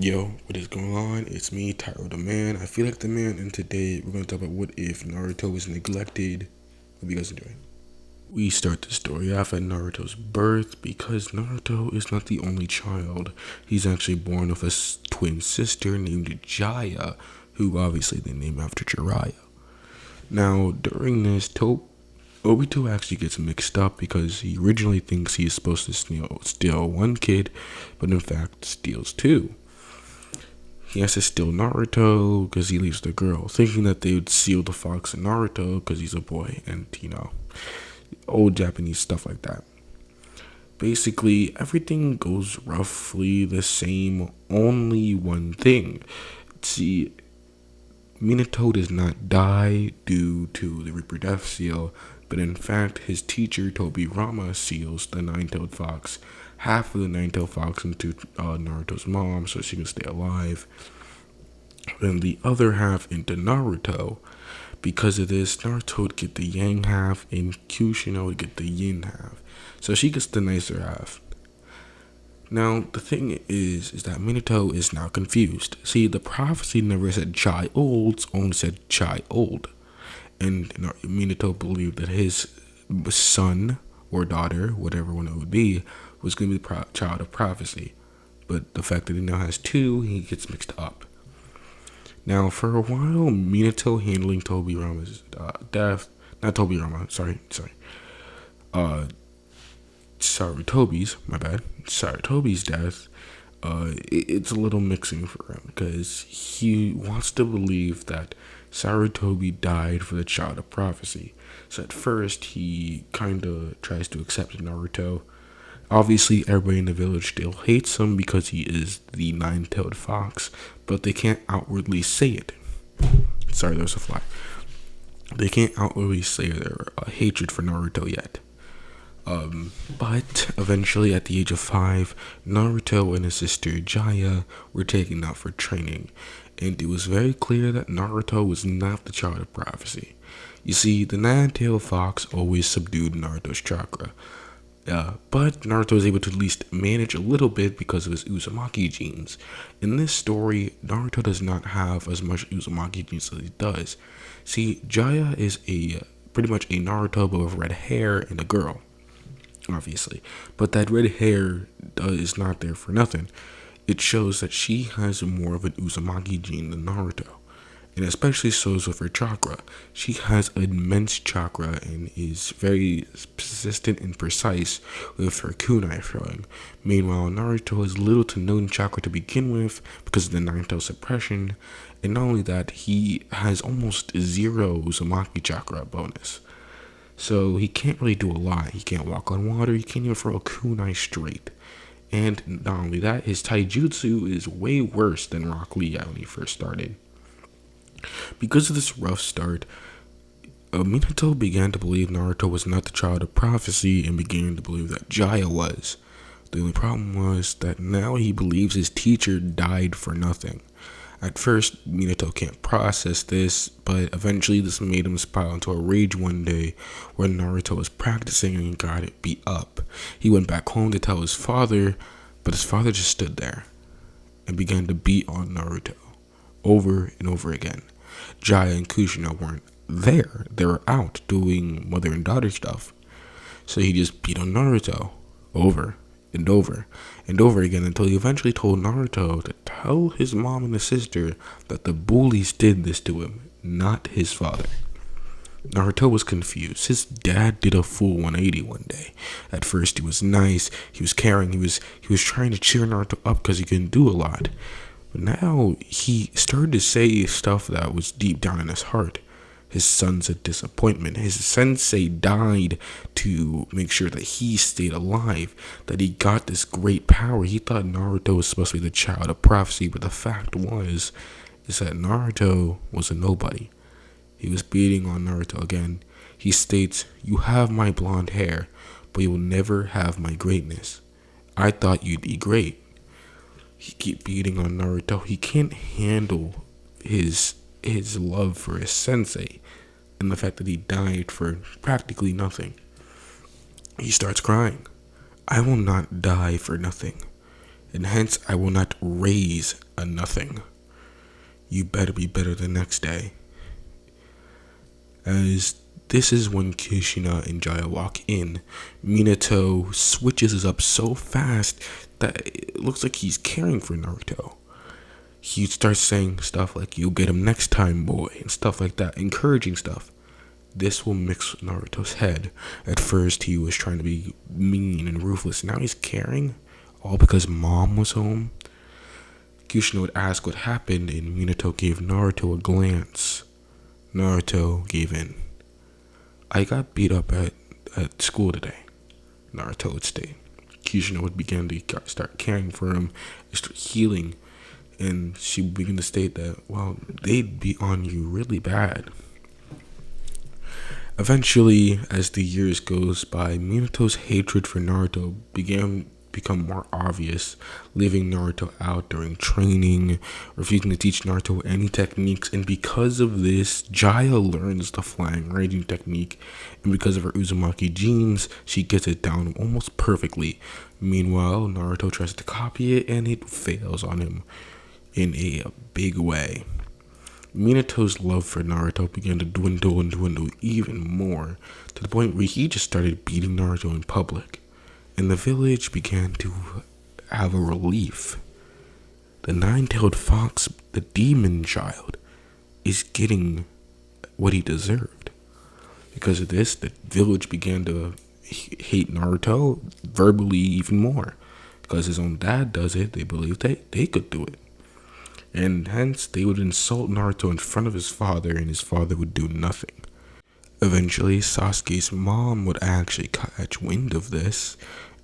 Yo, what is going on? It's me, Tyro the Man. I feel like the man, and today we're going to talk about what if Naruto is neglected. Hope you guys enjoy. We start the story off at Naruto's birth because Naruto is not the only child. He's actually born with a twin sister named Jaya, who obviously they name after Jiraiya. Now, during this, Obito actually gets mixed up because he originally thinks he is supposed to steal one kid, but in fact steals two. He has to steal Naruto because he leaves the girl, thinking that they would seal the fox in Naruto because he's a boy and, old Japanese stuff like that. Basically, everything goes roughly the same, only one thing. See, Minato does not die due to the Reaper Death Seal, but in fact, his teacher, Tobirama, seals the nine-tailed fox, half of the nine-tailed fox into Naruto's mom so she can stay alive, and the other half into Naruto. Because of this, Naruto would get the yang half, and Kushina would get the yin half. So she gets the nicer half. Now, the thing is that Minato is now confused. See, the prophecy never said child, only said child. And Minato believed that his son or daughter, whatever one it would be, was going to be the child of prophecy. But the fact that he now has two, he gets mixed up. Now, for a while, Minato handling Tobirama's death, not Tobirama, sorry, Toby's death, it's a little mixing for him because he wants to believe that Sarutobi died for the child of prophecy. So at first, he kind of tries to accept Naruto. Obviously, everybody in the village still hates him because he is the nine-tailed fox, but they can't outwardly say it. Sorry, there's a fly. They can't outwardly say their hatred for Naruto yet. But eventually, at the age of 5, Naruto and his sister Jaya were taken out for training, and it was very clear that Naruto was not the child of prophecy. You see, the nine-tailed fox always subdued Naruto's chakra, but Naruto was able to at least manage a little bit because of his Uzumaki genes. In this story, Naruto does not have as much Uzumaki genes as he does. See, Jaya is pretty much a Naruto but with red hair and a girl, obviously. But that red hair is not there for nothing. It shows that she has more of an Uzumaki gene than Naruto. And especially so is with her chakra. She has immense chakra and is very persistent and precise with her kunai throwing. Meanwhile, Naruto has little to no chakra to begin with because of the nine-tail suppression. And not only that, he has almost zero Uzumaki chakra bonus. So he can't really do a lot. He can't walk on water. He can't even throw a kunai straight. And not only that, his taijutsu is way worse than Rock Lee when he first started. Because of this rough start, Minato began to believe Naruto was not the child of prophecy and began to believe that Jaya was. The only problem was that now he believes his teacher died for nothing. At first, Minato can't process this, but eventually this made him spiral into a rage one day where Naruto was practicing and got it beat up. He went back home to tell his father, but his father just stood there and began to beat on Naruto over and over again. Jaya and Kushina weren't there. They were out doing mother and daughter stuff. So he just beat on Naruto over and over and over again until he eventually told Naruto to tell his mom and his sister that the bullies did this to him, not his father. Naruto was confused. His dad did a full 180 one day. At first he was nice, he was caring, he was trying to cheer Naruto up because he couldn't do a lot. But now he started to say stuff that was deep down in his heart. His son's a disappointment. His sensei died to make sure that he stayed alive, that he got this great power. He thought Naruto was supposed to be the child of prophecy, but the fact is that Naruto was a nobody. He was beating on Naruto again. He states, "You have my blonde hair, but you will never have my greatness. I thought you'd be great." He keep beating on Naruto. He can't handle his love for his sensei and the fact that he died for practically nothing. He starts crying. "I will not die for nothing." and hence I will not raise a nothing. You better be better the next day. As this is when Kushina and Jaya walk in, Minato switches up so fast that it looks like he's caring for Naruto. He starts saying stuff like, "You'll get him next time, boy," and stuff like that, encouraging stuff. This will mix with Naruto's head. At first, he was trying to be mean and ruthless. Now he's caring, all because mom was home. Kushina would ask what happened, and Minato gave Naruto a glance. Naruto gave in. "I got beat up at school today," Naruto would state. Kushina would begin to start caring for him, start healing, and she would begin to state that, well, they'd be on you really bad. Eventually, as the years goes by, Minato's hatred for Naruto become more obvious, leaving Naruto out during training, refusing to teach Naruto any techniques, and because of this, Jaya learns the flying raging technique, and because of her Uzumaki genes, she gets it down almost perfectly. Meanwhile, Naruto tries to copy it, and it fails on him in a big way. Minato's love for Naruto began to dwindle and dwindle even more, to the point where he just started beating Naruto in public, and the village began to have a relief. The nine-tailed fox, the demon child, is getting what he deserved. Because of this, the village began to hate Naruto verbally even more. Because his own dad does it, they believed they could do it. And hence, they would insult Naruto in front of his father, and his father would do nothing. Eventually, Sasuke's mom would actually catch wind of this,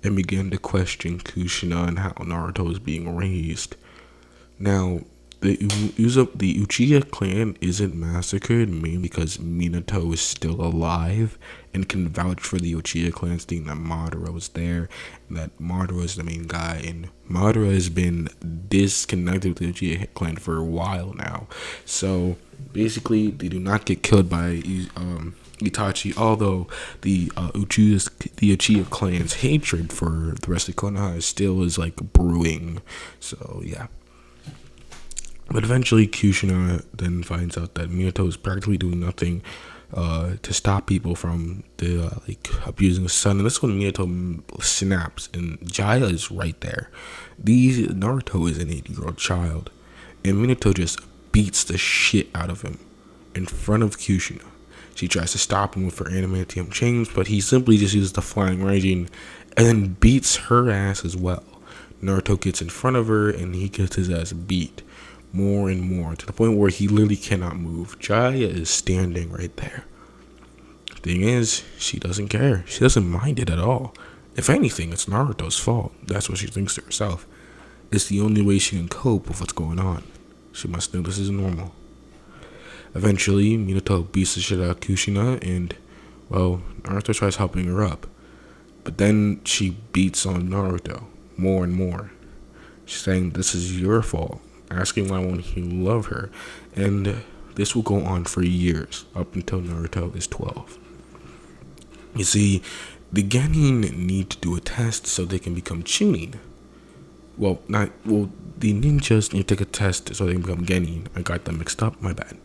and begin to question Kushina and how Naruto is being raised. Now, the Uchiha clan isn't massacred mainly because Minato is still alive and can vouch for the Uchiha clan, saying that Madara was there and that Madara is the main guy, and Madara has been disconnected with the Uchiha clan for a while now. So basically, they do not get killed by Itachi, although the Uchiha clan's hatred for the rest of Konoha still is like brewing. So yeah. But eventually, Kushina then finds out that Minato is practically doing nothing to stop people from abusing his son. And that's when Minato snaps, and Jaya is right there. Naruto is an 8-year-old child, and Minato just beats the shit out of him in front of Kushina. She tries to stop him with her adamantium chains, but he simply just uses the flying raging and then beats her ass as well. Naruto gets in front of her, and he gets his ass beat more and more, to the point where he literally cannot move. Jaya is standing right there. Thing is, she doesn't care. She doesn't mind it at all. If anything, it's Naruto's fault. That's what she thinks to herself. It's the only way she can cope with what's going on. She must know this is normal. Eventually, Minato beats the shit out of Kushina, and, well, Naruto tries helping her up. But then she beats on Naruto more and more. She's saying, "This is your fault," asking why won't he love her, and this will go on for years, up until Naruto is 12. You see, the Genin need to do a test so they can become Chunin. The ninjas need to take a test so they can become Genin. I got them mixed up, my bad.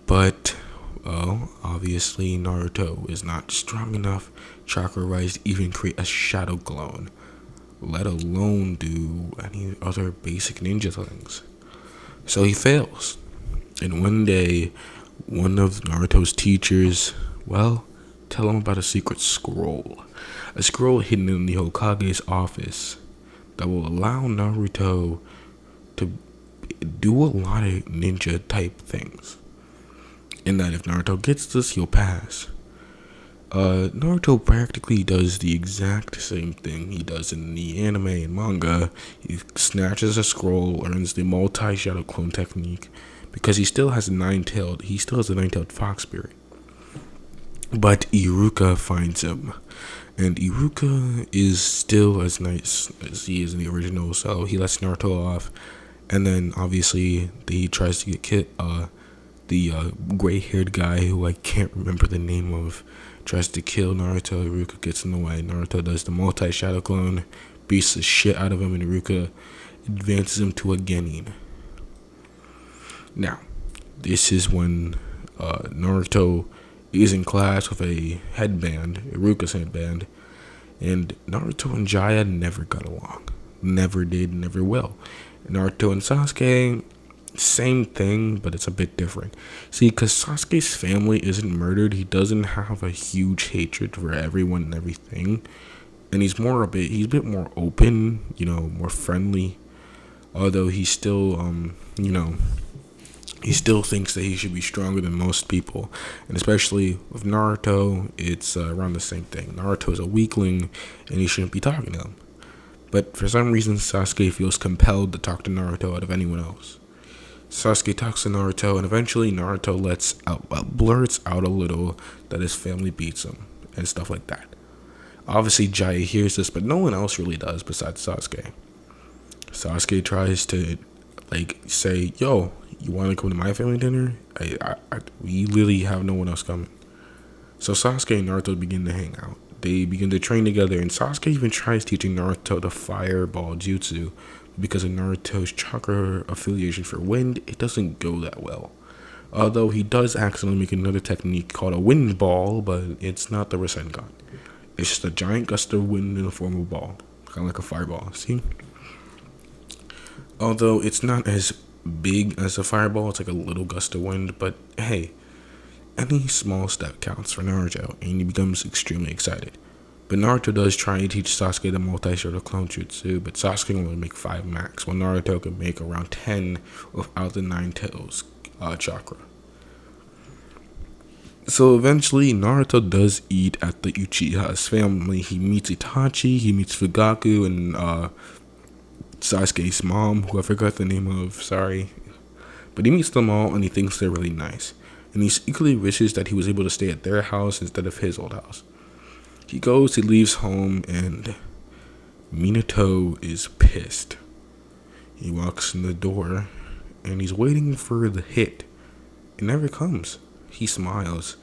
But, well, obviously Naruto is not strong enough, chakra-wise, to even create a shadow clone, let alone do any other basic ninja things. So he fails. And one day, one of Naruto's teachers, tell him about a secret scroll. A scroll hidden in the Hokage's office that will allow Naruto to do a lot of ninja type things. And that if Naruto gets this, he'll pass. Naruto practically does the exact same thing he does in the anime and manga. He snatches a scroll, learns the multi-shadow clone technique, because he still has a nine-tailed fox spirit. But Iruka finds him, and Iruka is still as nice as he is in the original, so he lets Naruto off, and then obviously he tries to get the gray-haired guy who I can't remember the name of, tries to kill Naruto. Iruka gets in the way. Naruto does the multi-shadow clone, beats the shit out of him, and Iruka advances him to a genin. Now, this is when Naruto is in class with a headband, Iruka's headband, and Naruto and Jiraiya never got along. Never did, never will. Naruto and Sasuke, same thing, but it's a bit different. See, because Sasuke's family isn't murdered, he doesn't have a huge hatred for everyone and everything. And he's a bit more open, more friendly. Although he still, he still thinks that he should be stronger than most people. And especially with Naruto, it's around the same thing. Naruto is a weakling, and he shouldn't be talking to him. But for some reason, Sasuke feels compelled to talk to Naruto out of anyone else. Sasuke talks to Naruto, and eventually Naruto blurts out a little that his family beats him, and stuff like that. Obviously, Jiraiya hears this, but no one else really does besides Sasuke. Sasuke tries to, say, yo, you want to come to my family dinner? We literally have no one else coming. So Sasuke and Naruto begin to hang out. They begin to train together, and Sasuke even tries teaching Naruto the fireball jutsu. Because of Naruto's chakra affiliation for wind, it doesn't go that well. Although he does accidentally make another technique called a wind ball, but it's not the Rasengan. It's just a giant gust of wind in the form of a ball. Kind of like a fireball, see? Although it's not as big as a fireball, it's like a little gust of wind, but hey, any small step counts for Naruto, and he becomes extremely excited. But Naruto does try to teach Sasuke the multi-shot clone jutsu, but Sasuke can only make 5 max, while Naruto can make around 10 without the 9 tails chakra. So eventually, Naruto does eat at the Uchiha's family. He meets Itachi, he meets Fugaku, and Sasuke's mom, who I forgot the name of, sorry. But he meets them all, and he thinks they're really nice. And he secretly wishes that he was able to stay at their house instead of his old house. He leaves home, and Minato is pissed. He walks in the door, and he's waiting for the hit. It never comes. He smiles.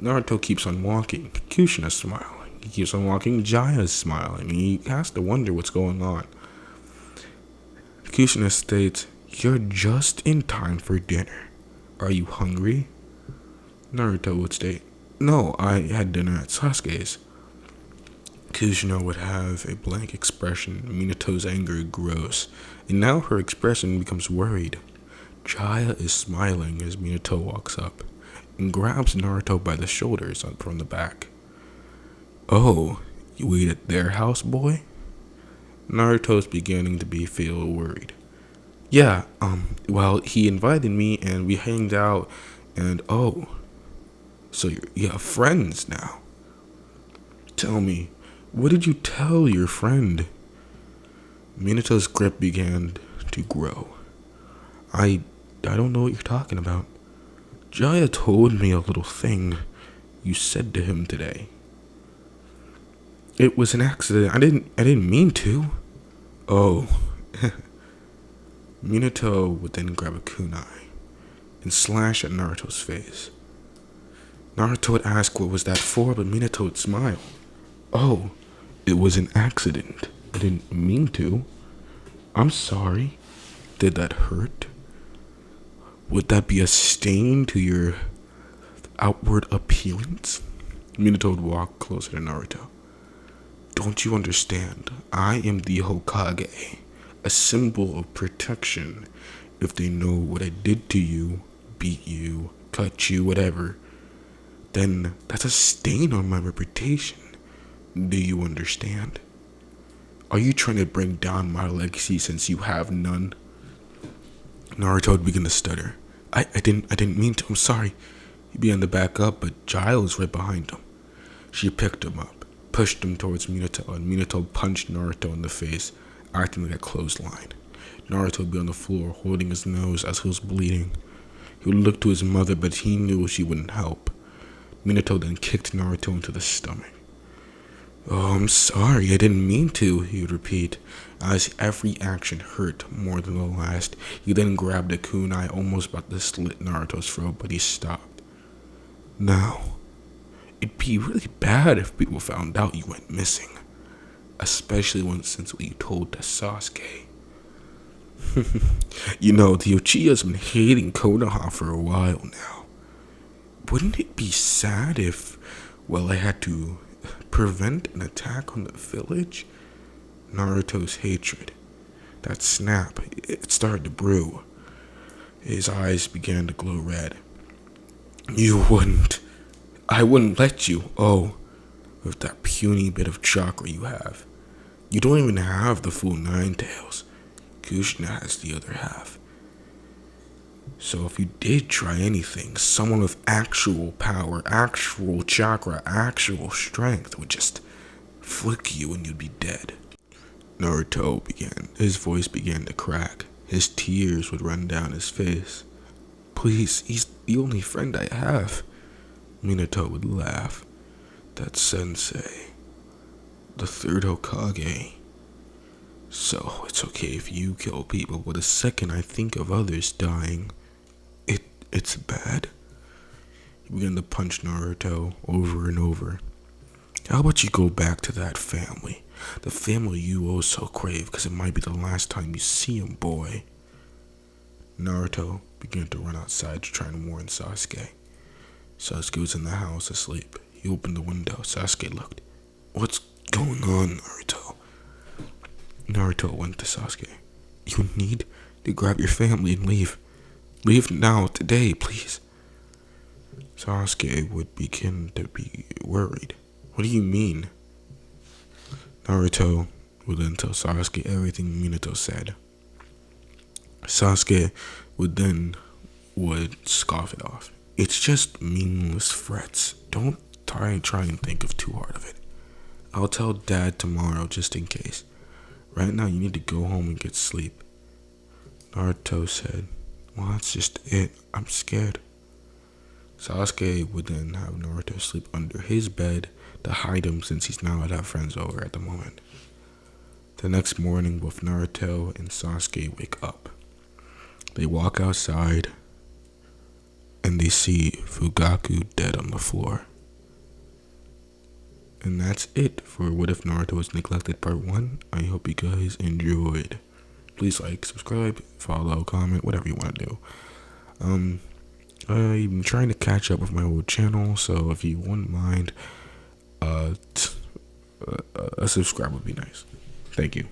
Naruto keeps on walking. Kushina's smiling. He keeps on walking. Jiraiya's smiling. He has to wonder what's going on. Kushina states, "You're just in time for dinner. Are you hungry?" Naruto would state, "No, I had dinner at Sasuke's." Kushina would have a blank expression. Minato's anger grows, and now her expression becomes worried. Jiraiya is smiling as Minato walks up and grabs Naruto by the shoulders from the back. "Oh, you ate at their house, boy?" Naruto's beginning to feel worried. "Yeah, well, he invited me and we hanged out, and oh, so you have friends now. Tell me, what did you tell your friend?" Minato's grip began to grow. I don't know what you're talking about. Jiraiya told me a little thing you said to him today. It was an accident. I didn't mean to. Oh. Minato would then grab a kunai and slash at Naruto's face. Naruto would ask what was that for, but Minato would smile. Oh, it was an accident. I didn't mean to. I'm sorry. Did that hurt? Would that be a stain to your outward appearance? Minato would walk closer to Naruto. Don't you understand? I am the Hokage, a symbol of protection. If they know what I did to you, beat you, cut you, whatever, then that's a stain on my reputation. Do you understand? Are you trying to bring down my legacy since you have none? Naruto would begin to stutter. I didn't mean to. I'm sorry. He began to back up, but Jiraiya was right behind him. She picked him up, pushed him towards Minato, and Minato punched Naruto in the face, acting like a clothesline. Naruto would be on the floor, holding his nose as he was bleeding. He would look to his mother, but he knew she wouldn't help. Minato then kicked Naruto into the stomach. Oh, I'm sorry, I didn't mean to, he would repeat, as every action hurt more than the last. He then grabbed a kunai, almost about to slit Naruto's throat, but he stopped. Now, it'd be really bad if people found out you went missing. especially since what you told to Sasuke. You know, the Uchiha's been hating Konoha for a while now. Wouldn't it be sad if, well, I had to prevent an attack on the village? Naruto's hatred, that snap, it started to brew. His eyes began to glow red. You wouldn't. I wouldn't let you. Oh, with that puny bit of chakra you have. You don't even have the full 9 tails. Kushina has the other half. So if you did try anything, someone with actual power, actual chakra, actual strength would just flick you and you'd be dead. His voice began to crack. His tears would run down his face. Please, he's the only friend I have. Minato would laugh. That sensei, the third Hokage. So it's okay if you kill people, but the second I think of others dying, it's bad. He began to punch Naruto over and over. How about you go back to that family? The family you oh so crave, because it might be the last time you see him, boy. Naruto began to run outside to try and warn Sasuke. Sasuke was in the house asleep. He opened the window. Sasuke looked. What's going on, Naruto? Naruto went to Sasuke. You need to grab your family and leave. Leave now, today, please. Sasuke would begin to be worried. What do you mean? Naruto would then tell Sasuke everything Minato said. Sasuke would scoff it off. It's just meaningless threats. Don't try and think of too hard of it. I'll tell Dad tomorrow just in case. Right now you need to go home and get sleep. Naruto said, well, that's just it. I'm scared. Sasuke would then have Naruto sleep under his bed to hide him since he's not allowed to have friends over at the moment. The next morning, both Naruto and Sasuke wake up. They walk outside and they see Fugaku dead on the floor. And that's it for What If Naruto Was Neglected Part 1. I hope you guys enjoyed. Please like, subscribe, follow, comment, whatever you want to do. I'm trying to catch up with my old channel, so if you wouldn't mind, a subscribe would be nice. Thank you.